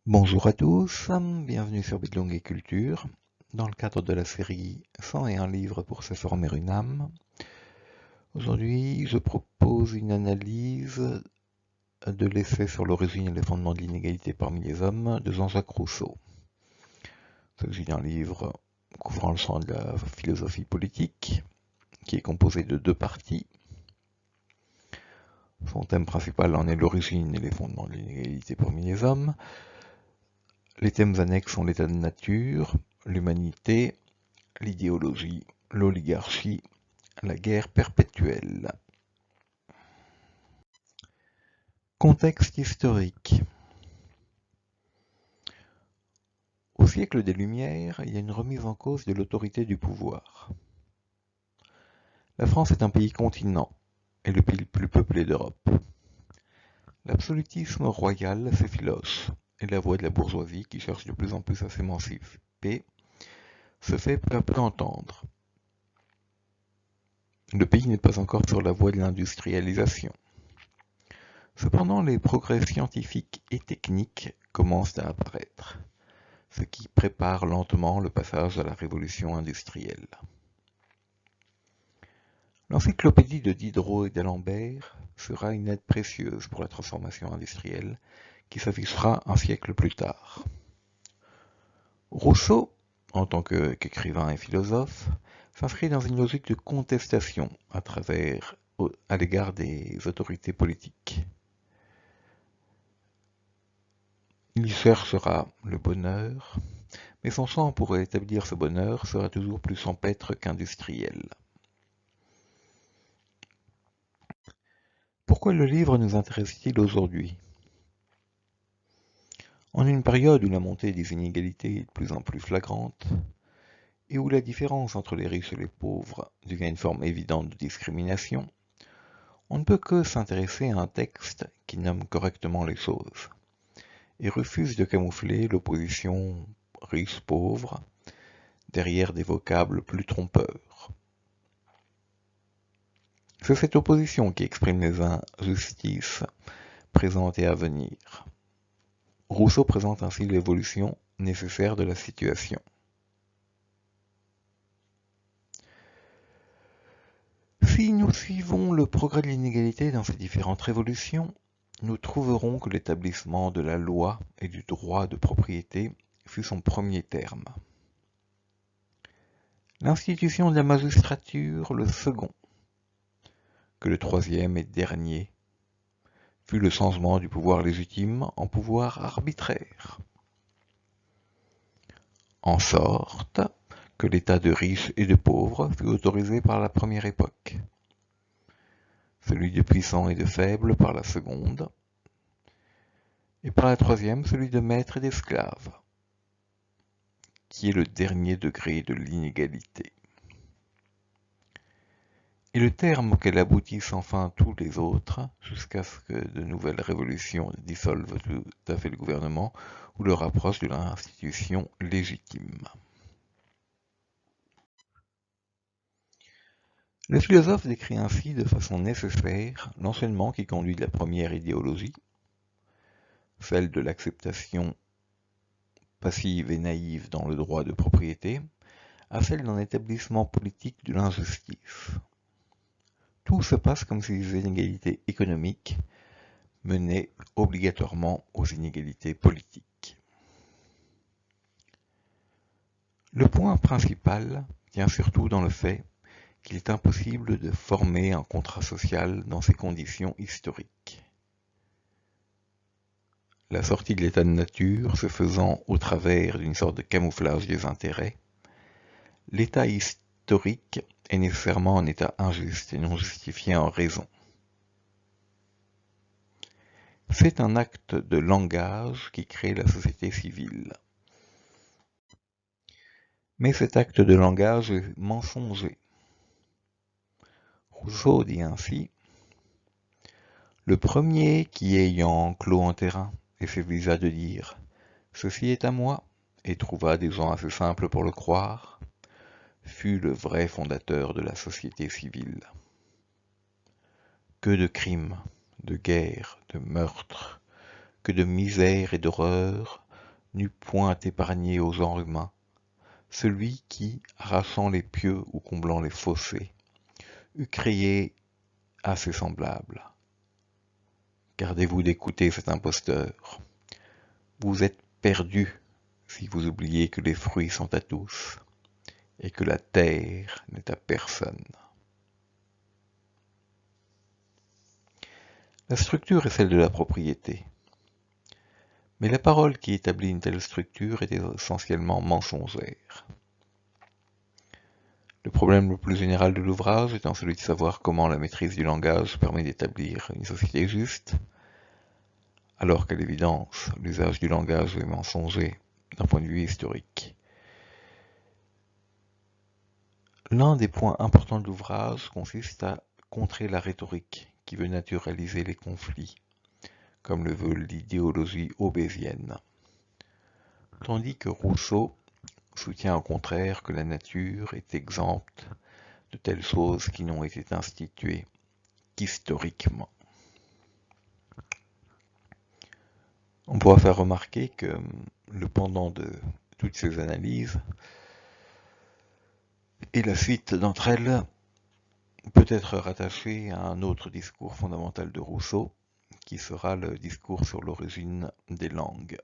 Bonjour à tous, bienvenue sur Bidlong et Culture, dans le cadre de la série 101 livres pour se former une âme. Aujourd'hui, je propose une analyse de l'essai sur l'origine et les fondements de l'inégalité parmi les hommes de Jean-Jacques Rousseau. Il s'agit d'un livre couvrant le champ de la philosophie politique, qui est composé de deux parties. Son thème principal en est l'origine et les fondements de l'inégalité parmi les hommes. Les thèmes annexes sont l'état de nature, l'humanité, l'idéologie, l'oligarchie, la guerre perpétuelle. Contexte historique. Au siècle des Lumières, il y a une remise en cause de l'autorité du pouvoir. La France est un pays continent et le pays le plus peuplé d'Europe. L'absolutisme royal s'effiloche et la voix de la bourgeoisie, qui cherche de plus en plus à s'émanciper, se fait peu à peu entendre. Le pays n'est pas encore sur la voie de l'industrialisation. Cependant, les progrès scientifiques et techniques commencent à apparaître, ce qui prépare lentement le passage à la révolution industrielle. L'encyclopédie de Diderot et d'Alembert sera une aide précieuse pour la transformation industrielle qui s'affichera un siècle plus tard. Rousseau, en tant qu'écrivain et philosophe, s'inscrit dans une logique de contestation à l'égard des autorités politiques. Il cherchera le bonheur, mais son champ pour établir ce bonheur sera toujours plus champêtre qu'industriel. Pourquoi le livre nous intéresse-t-il aujourd'hui? En une période où la montée des inégalités est de plus en plus flagrante, et où la différence entre les riches et les pauvres devient une forme évidente de discrimination, on ne peut que s'intéresser à un texte qui nomme correctement les choses, et refuse de camoufler l'opposition riche-pauvre derrière des vocables plus trompeurs. C'est cette opposition qui exprime les injustices présentes et à venir. Rousseau présente ainsi l'évolution nécessaire de la situation. Si nous suivons le progrès de l'inégalité dans ces différentes révolutions, nous trouverons que l'établissement de la loi et du droit de propriété fut son premier terme. L'institution de la magistrature le second, que le troisième et dernier fut le changement du pouvoir légitime en pouvoir arbitraire. En sorte que l'état de riches et de pauvres fut autorisé par la première époque, celui de puissants et de faibles par la seconde, et par la troisième celui de maîtres et d'esclaves, qui est le dernier degré de l'inégalité. Et le terme auquel aboutissent enfin tous les autres, jusqu'à ce que de nouvelles révolutions dissolvent tout à fait le gouvernement ou le rapprochent de l'institution légitime. Le philosophe décrit ainsi de façon nécessaire l'enchaînement qui conduit de la première idéologie, celle de l'acceptation passive et naïve dans le droit de propriété, à celle d'un établissement politique de l'injustice. Tout se passe comme si les inégalités économiques menaient obligatoirement aux inégalités politiques. Le point principal tient surtout dans le fait qu'il est impossible de former un contrat social dans ces conditions historiques. La sortie de l'état de nature se faisant au travers d'une sorte de camouflage des intérêts, l'état historique est nécessairement un état injuste et non justifié en raison. C'est un acte de langage qui crée la société civile. Mais cet acte de langage est mensonger. Rousseau dit ainsi: le premier qui, ayant clos un terrain, effaiblit de dire « ceci est à moi » et trouva des gens assez simples pour le croire, fut le vrai fondateur de la société civile. Que de crimes, de guerres, de meurtres, que de misère et d'horreur n'eût point épargné au genre humain, celui qui, arrachant les pieux ou comblant les fossés, eût créé à ses semblables. Gardez-vous d'écouter cet imposteur. Vous êtes perdus si vous oubliez que les fruits sont à tous et que la terre n'est à personne. La structure est celle de la propriété. Mais la parole qui établit une telle structure est essentiellement mensongère. Le problème le plus général de l'ouvrage étant celui de savoir comment la maîtrise du langage permet d'établir une société juste, alors qu'à l'évidence, l'usage du langage est mensonger d'un point de vue historique. L'un des points importants de l'ouvrage consiste à contrer la rhétorique qui veut naturaliser les conflits, comme le veut l'idéologie hobbésienne, tandis que Rousseau soutient au contraire que la nature est exempte de telles choses qui n'ont été instituées qu'historiquement. On pourra faire remarquer que le pendant de toutes ces analyses et la suite d'entre elles peut être rattaché à un autre discours fondamental de Rousseau, qui sera le discours sur l'origine des langues.